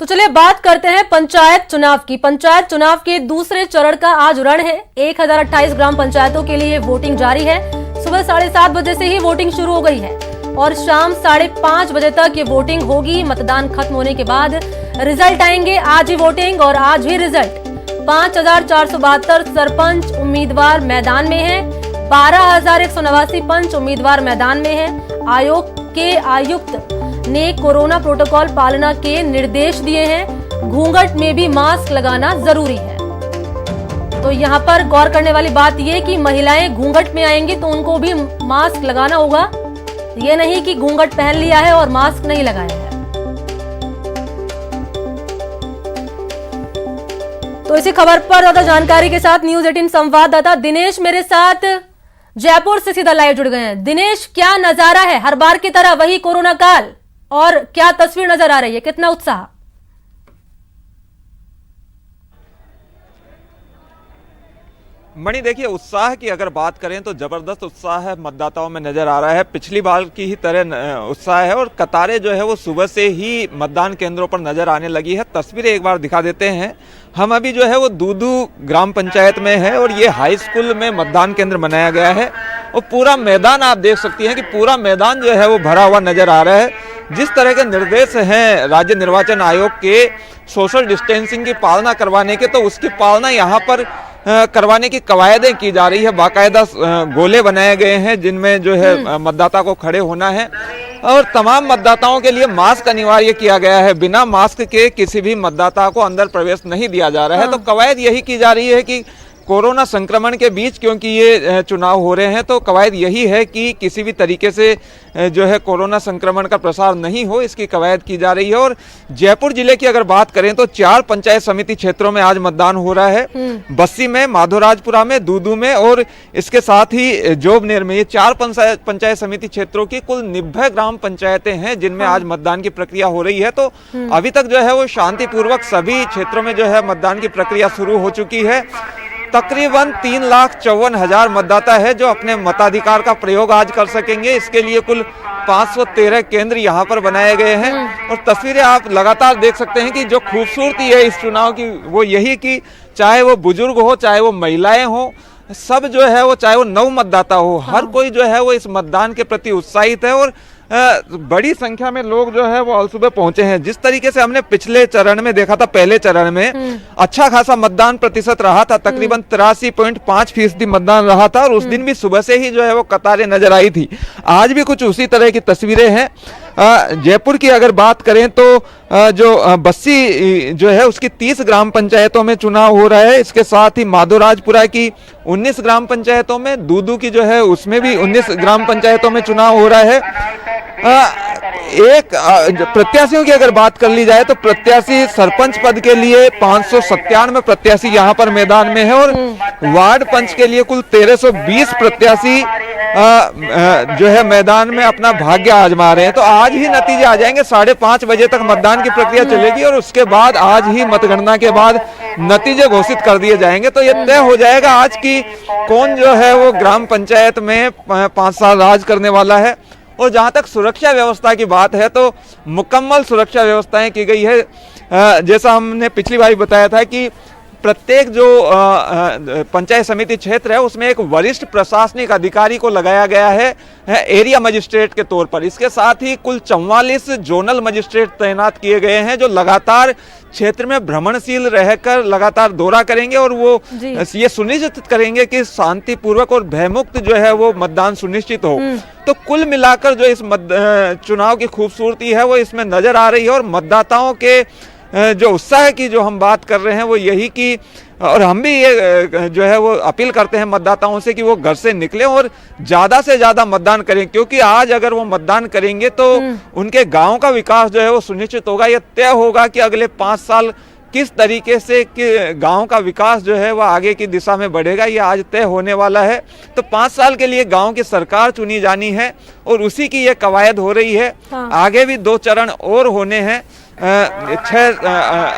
तो चलिए बात करते हैं पंचायत चुनाव की। पंचायत चुनाव के दूसरे चरण का आज रण है। 1028 ग्राम पंचायतों के लिए वोटिंग जारी है। सुबह 7:30 बजे से ही वोटिंग शुरू हो गई है और शाम 5:30 बजे तक ये वोटिंग होगी। मतदान खत्म होने के बाद रिजल्ट आएंगे। आज ही वोटिंग और आज ही रिजल्ट। 5472 सरपंच उम्मीदवार मैदान में हैं। 12189 पंच उम्मीदवार मैदान में हैं। आयोग के आयुक्त ने कोरोना प्रोटोकॉल पालना के निर्देश दिए हैं। घूंघट में भी मास्क लगाना जरूरी है। तो यहाँ पर गौर करने वाली बात यह कि महिलाएं घूंघट में आएंगी तो उनको भी मास्क लगाना होगा। ये नहीं कि घूंघट पहन लिया है और मास्क नहीं लगाया है। तो इसी खबर पर ज्यादा जानकारी के साथ न्यूज 18 संवाददाता दिनेश मेरे साथ जयपुर से सीधा लाइव जुड़ गए हैं। दिनेश, क्या नजारा है? हर बार की तरह वही कोरोना काल और क्या तस्वीर नजर आ रही है? कितना उत्साह? मणि, देखिए, उत्साह की अगर बात करें तो जबरदस्त उत्साह है मतदाताओं में नजर आ रहा है। पिछली बार की ही तरह उत्साह है और कतारें जो है वो सुबह से ही मतदान केंद्रों पर नजर आने लगी है। तस्वीरें एक बार दिखा देते हैं। हम अभी जो है वो दूदू ग्राम पंचायत में है और ये हाई स्कूल में मतदान केंद्र बनाया गया है और पूरा मैदान आप देख सकती हैं कि पूरा मैदान जो है वो भरा हुआ नजर आ रहा है। जिस तरह के निर्देश हैं राज्य निर्वाचन आयोग के सोशल डिस्टेंसिंग की पालना करवाने के, तो उसकी पालना यहाँ पर करवाने की कवायदें की जा रही है। बाकायदा गोले बनाए गए हैं जिनमें जो है मतदाता को खड़े होना है और तमाम मतदाताओं के लिए मास्क अनिवार्य किया गया है। बिना मास्क के किसी भी मतदाता को अंदर प्रवेश नहीं दिया जा रहा है। तो कवायद यही की जा रही है कि कोरोना संक्रमण के बीच क्योंकि ये चुनाव हो रहे हैं तो कवायद यही है कि किसी भी तरीके से जो है कोरोना संक्रमण का प्रसार नहीं हो, इसकी कवायद की जा रही है। और जयपुर जिले की अगर बात करें तो 4 पंचायत समिति क्षेत्रों में आज मतदान हो रहा है। बस्सी में, माधोराजपुरा में, दूदू में और इसके साथ ही जोबनेर में। ये 4 पंचायत समिति क्षेत्रों की कुल 90 ग्राम पंचायतें हैं जिनमें आज मतदान की प्रक्रिया हो रही है। तो अभी तक जो है वो शांतिपूर्वक सभी क्षेत्रों में जो है मतदान की प्रक्रिया शुरू हो चुकी है। तकरीबन 3,54,000 मतदाता है जो अपने मताधिकार का प्रयोग आज कर सकेंगे। इसके लिए कुल 513 केंद्र यहाँ पर बनाए गए हैं और तस्वीरें आप लगातार देख सकते हैं कि जो खूबसूरती है इस चुनाव की वो यही कि चाहे वो बुजुर्ग हो, चाहे वो महिलाएं हो, सब जो है वो, चाहे वो नव मतदाता हो, हर कोई जो है वो इस मतदान के प्रति उत्साहित है और बड़ी संख्या में लोग जो है वो आज सुबह पहुंचे हैं। जिस तरीके से हमने पिछले चरण में देखा था, पहले चरण में अच्छा खासा मतदान प्रतिशत रहा था, तकरीबन 83.5% मतदान रहा था और उस दिन भी सुबह से ही जो है वो कतारें नजर आई थी। आज भी कुछ उसी तरह की तस्वीरें हैं। जयपुर की अगर बात करें तो जो बस्सी जो है उसकी 30 ग्राम पंचायतों में चुनाव हो रहा है। इसके साथ ही माधोराजपुरा की 19 ग्राम पंचायतों में, दूदू की जो है उसमें भी 19 ग्राम पंचायतों में चुनाव हो रहा है। एक प्रत्याशियों की अगर बात कर ली जाए तो प्रत्याशी सरपंच पद के लिए 597 प्रत्याशी यहाँ पर मैदान में है और वार्ड पंच के लिए कुल 1320 प्रत्याशी जो है मैदान में अपना भाग्य आजमा रहे हैं। तो आज ही नतीजे आ जाएंगे। 5:30 बजे तक मतदान की प्रक्रिया चलेगी और उसके बाद आज ही मतगणना के बाद नतीजे घोषित कर दिए जाएंगे। तो ये तय हो जाएगा आज की कौन जो है वो ग्राम पंचायत में 5 साल राज करने वाला है। और जहां तक सुरक्षा व्यवस्था की बात है तो मुकम्मल सुरक्षा व्यवस्थाएं की गई है। जैसा हमने पिछली बार बताया था कि प्रत्येक जो पंचायत समिति क्षेत्र है उसमें एक वरिष्ठ प्रशासनिक अधिकारी को लगाया गया है एरिया मजिस्ट्रेट के तौर पर। इसके साथ ही कुल 44 जोनल मजिस्ट्रेट तैनात किए गए हैं जो लगातार क्षेत्र में भ्रमणशील रहकर लगातार दौरा करेंगे और वो ये सुनिश्चित करेंगे कि शांतिपूर्वक और भयमुक्त जो है वो मतदान सुनिश्चित हो। तो कुल मिलाकर जो इस चुनाव की खूबसूरती है वो इसमें नजर आ रही है और मतदाताओं के जो उत्साह की जो हम बात कर रहे हैं वो यही कि, और हम भी ये जो है वो अपील करते हैं मतदाताओं से कि वो घर से निकलें और ज़्यादा से ज़्यादा मतदान करें, क्योंकि आज अगर वो मतदान करेंगे तो उनके गांव का विकास जो है वो सुनिश्चित होगा। ये तय होगा कि अगले 5 साल किस तरीके से गांव का विकास जो है वो आगे की दिशा में बढ़ेगा, ये आज तय होने वाला है। तो 5 साल के लिए गांव की सरकार चुनी जानी है और उसी की ये कवायद हो रही है। आगे भी 2 चरण और होने हैं। 6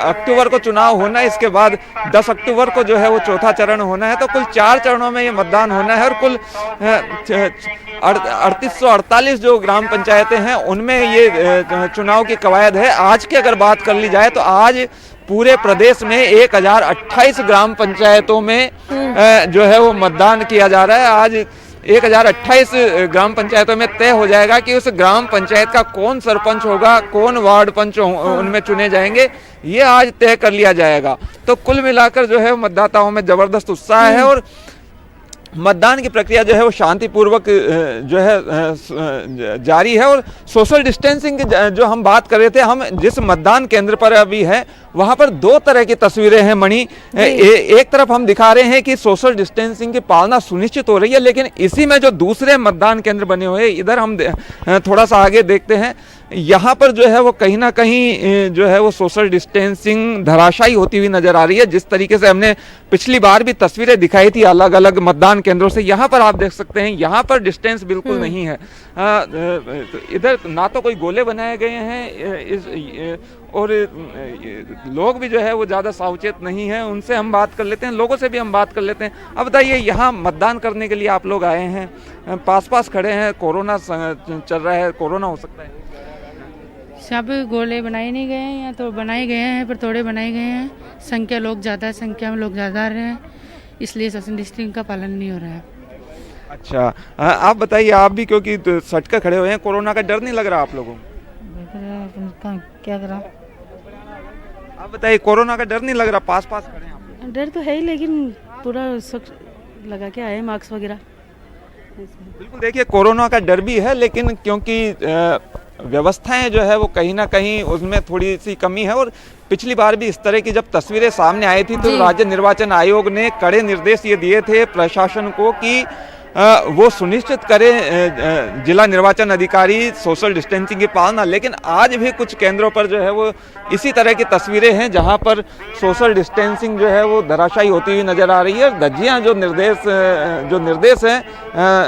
अक्टूबर को चुनाव होना है, इसके बाद 10 अक्टूबर को जो है वो चौथा चरण होना है। तो कुल 4 चरणों में ये मतदान होना है और कुल 3848 जो ग्राम पंचायतें हैं उनमें ये चुनाव की कवायद है। आज की अगर बात कर ली जाए तो आज पूरे प्रदेश में 1028 ग्राम पंचायतों में जो है वो मतदान किया जा रहा है। आज 1028 ग्राम पंचायतों में तय हो जाएगा कि उस ग्राम पंचायत का कौन सरपंच होगा, कौन वार्ड पंच उनमें चुने जाएंगे, ये आज तय कर लिया जाएगा। तो कुल मिलाकर जो है मतदाताओं में जबरदस्त उत्साह है और मतदान की प्रक्रिया जो है वो शांतिपूर्वक जो है जारी है। और सोशल डिस्टेंसिंग की जो हम बात कर रहे थे, हम जिस मतदान केंद्र पर अभी है वहां पर 2 तरह की तस्वीरें हैं मणि। एक तरफ हम दिखा रहे हैं कि सोशल डिस्टेंसिंग की पालना सुनिश्चित हो रही है, लेकिन इसी में जो दूसरे मतदान केंद्र बने हुए हैं, इधर हम थोड़ा सा आगे देखते हैं, यहाँ पर जो है वो कहीं ना कहीं जो है वो सोशल डिस्टेंसिंग धराशायी होती हुई नजर आ रही है। जिस तरीके से हमने पिछली बार भी तस्वीरें दिखाई थी अलग अलग मतदान केंद्रों से, यहाँ पर आप देख सकते हैं यहाँ पर डिस्टेंस बिल्कुल नहीं है। इधर ना तो कोई गोले बनाए गए हैं और लोग भी जो है वो ज़्यादा सावचेत नहीं है। उनसे हम बात कर लेते हैं, लोगों से भी हम बात कर लेते हैं। अब बताइए, यहाँ मतदान करने के लिए आप लोग आए हैं, पास खड़े हैं, कोरोना चल रहा है, कोरोना हो सकता है। सब गोले बनाए नहीं गए हैं, या तो बनाए गए हैं पर थोड़े बनाए गए हैं। संख्या में लोग ज़्यादा आ रहे हैं, इसलिए सोशल डिस्टेंसिंग का पालन नहीं हो रहा है। अच्छा, आप बताइए, आप भी क्योंकि सट कर खड़े हुए हैं, कोरोना का डर नहीं लग रहा आप लोगों को? क्या करा, आप बताइए, कोरोना का डर नहीं लग रहा? पास खड़े हैं आप? डर तो है ही, लेकिन पूरा लगा के आए मास्क वगैरह। बिल्कुल, देखिए कोरोना का डर भी है, लेकिन क्योंकि व्यवस्थाएं जो है वो कहीं ना कहीं उसमें थोड़ी सी कमी है। और पिछली बार भी इस तरह की जब तस्वीरें सामने आई थी तो राज्य निर्वाचन आयोग ने कड़े निर्देश ये दिए थे प्रशासन को कि वो सुनिश्चित करें जिला निर्वाचन अधिकारी सोशल डिस्टेंसिंग की पालना। लेकिन आज भी कुछ केंद्रों पर जो है वो इसी तरह की तस्वीरें हैं जहां पर सोशल डिस्टेंसिंग जो है वो धराशायी होती हुई नजर आ रही है। धज्जियां जो निर्देश हैं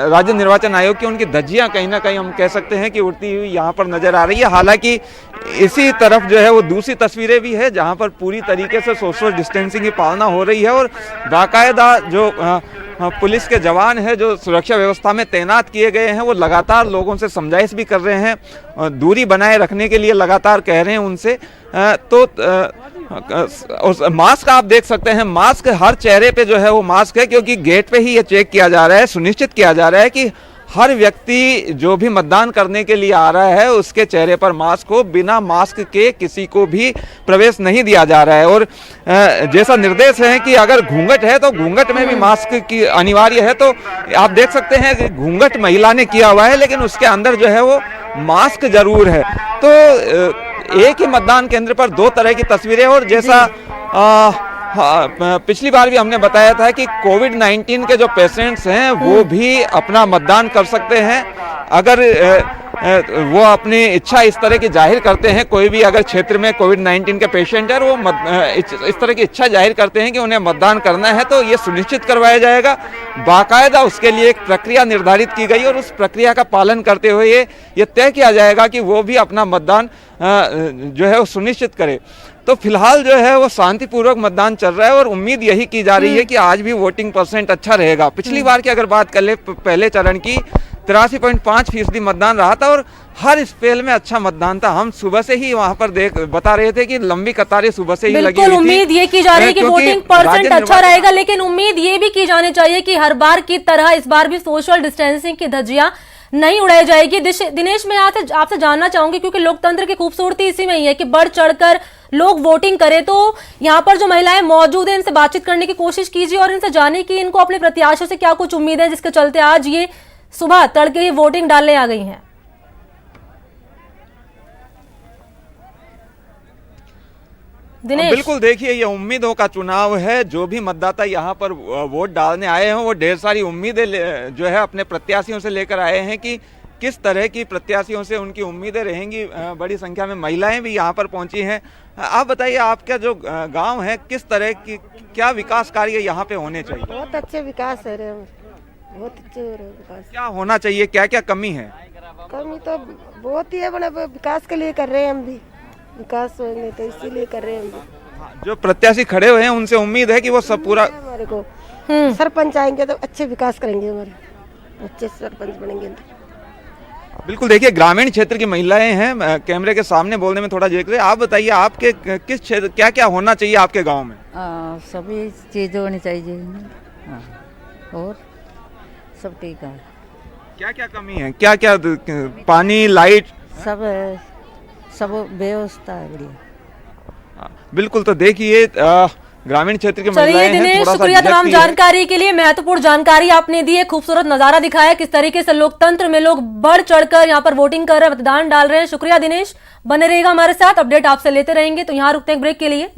राज्य निर्वाचन आयोग की, उनकी धज्जियां कहीं ना कहीं हम कह सकते हैं कि उड़ती हुई यहाँ पर नजर आ रही है। हालांकि इसी तरफ जो है वो दूसरी तस्वीरें भी है जहाँ पर पूरी तरीके से सोशल डिस्टेंसिंग की पालना हो रही है और बाकायदा जो पुलिस के जवान हैं जो सुरक्षा व्यवस्था में तैनात किए गए हैं वो लगातार लोगों से समझाइश भी कर रहे हैं, दूरी बनाए रखने के लिए लगातार कह रहे हैं उनसे। तो मास्क आप देख सकते हैं, मास्क हर चेहरे पे जो है वो मास्क है, क्योंकि गेट पे ही ये चेक किया जा रहा है, सुनिश्चित किया जा रहा है कि हर व्यक्ति जो भी मतदान करने के लिए आ रहा है उसके चेहरे पर मास्क हो, बिना मास्क के किसी को भी प्रवेश नहीं दिया जा रहा है। और जैसा निर्देश है कि अगर घूंघट है तो घूंघट में भी मास्क की अनिवार्य है। तो आप देख सकते हैं कि घूंघट महिला ने किया हुआ है, लेकिन उसके अंदर जो है वो मास्क जरूर है। तो एक ही मतदान केंद्र पर 2 तरह की तस्वीरें। और जैसा पिछली बार भी हमने बताया था कि कोविड-19 के जो पेशेंट्स हैं वो भी अपना मतदान कर सकते हैं अगर वो अपनी इच्छा इस तरह की जाहिर करते हैं। कोई भी अगर क्षेत्र में कोविड-19 के पेशेंट है वो इस तरह की इच्छा जाहिर करते हैं कि उन्हें मतदान करना है, तो ये सुनिश्चित करवाया जाएगा। बाकायदा उसके लिए एक प्रक्रिया निर्धारित की गई और उस प्रक्रिया का पालन करते हुए ये तय किया जाएगा कि वो भी अपना मतदान जो है वो सुनिश्चित करे। तो फिलहाल जो है वो शांतिपूर्वक मतदान चल रहा है और उम्मीद यही की जा रही है कि आज भी वोटिंग परसेंट अच्छा रहेगा। पिछली बार की अगर बात कर ले पहले चरण की 83.5% मतदान रहा था और हर स्पेल में अच्छा मतदान था। हम सुबह से ही वहां पर बता रहे थे कि लंबी कतारें सुबह से ही लगी हुई थी। उम्मीद ये की जा रही है कि वोटिंग परसेंट अच्छा रहेगा, लेकिन उम्मीद ये भी की जानी चाहिए कि हर बार की तरह इस बार भी सोशल डिस्टेंसिंग की धज्जियां नहीं उड़ाई जाएगी। दिनेश, मैं आपसे जानना चाहूंगी, क्योंकि लोकतंत्र की खूबसूरती इसी में ही है कि बढ़ चढ़कर लोग वोटिंग करें। तो यहाँ पर जो महिलाएं मौजूद हैं इनसे बातचीत करने की कोशिश कीजिए और इनसे जाने की इनको अपने प्रत्याशियों से क्या कुछ उम्मीद है जिसके चलते आज ये सुबह तड़के ही वोटिंग डालने आ गई हैं। दिनेश, बिल्कुल, देखिए ये उम्मीदों का चुनाव है। जो भी मतदाता यहाँ पर वोट डालने आए हैं वो ढेर सारी उम्मीदें जो है अपने प्रत्याशियों से लेकर आए हैं कि किस तरह की प्रत्याशियों से उनकी उम्मीदें रहेंगी। बड़ी संख्या में महिलाएं भी यहाँ पर पहुंची हैं। आप बताइए, आपका जो गांव है किस तरह की क्या विकास कार्य यहाँ पे होने चाहिए? बहुत अच्छे विकास है रे, बहुत अच्छे विकास। क्या होना चाहिए, क्या क्या कमी है? कमी तो बहुत ही है, बड़े विकास के लिए कर रहे हैं हम भी। विकास होंगे तो इसीलिए कर रहे हैं हम। हाँ, जो प्रत्याशी खड़े हुए हैं उनसे उम्मीद है कि वो सब पूरा हमारे को सरपंच आएंगे तो अच्छे विकास करेंगे, हमारे अच्छे सरपंच बनेंगे तो। बिल्कुल। देखिए ग्रामीण क्षेत्र की महिलाएं हैं, कैमरे के सामने बोलने में थोड़ा झिझक। आप बताइए आपके किस क्षेत्र क्या क्या होना चाहिए आपके गांव में? सभी चीज़ होनी चाहिए। हाँ, और सब ठीक है। क्या क्या कमी है? क्या क्या पानी लाइट सब सब व्यवस्था है बढ़िया। बिल्कुल। तो देखिए ग्रामीण क्षेत्र की चलिए महिलाएं हैं, दिनेश, थोड़ा सा शुक्रिया तमाम झिझकती है। जानकारी के लिए। महत्वपूर्ण जानकारी आपने दी है, खूबसूरत नजारा दिखाया किस तरीके से लोकतंत्र में लोग बढ़ चढ़कर यहाँ पर वोटिंग कर रहे हैं, मतदान डाल रहे हैं। शुक्रिया दिनेश, बने रहेगा हमारे साथ, अपडेट आपसे लेते रहेंगे। तो यहाँ रुकते हैं ब्रेक के लिए।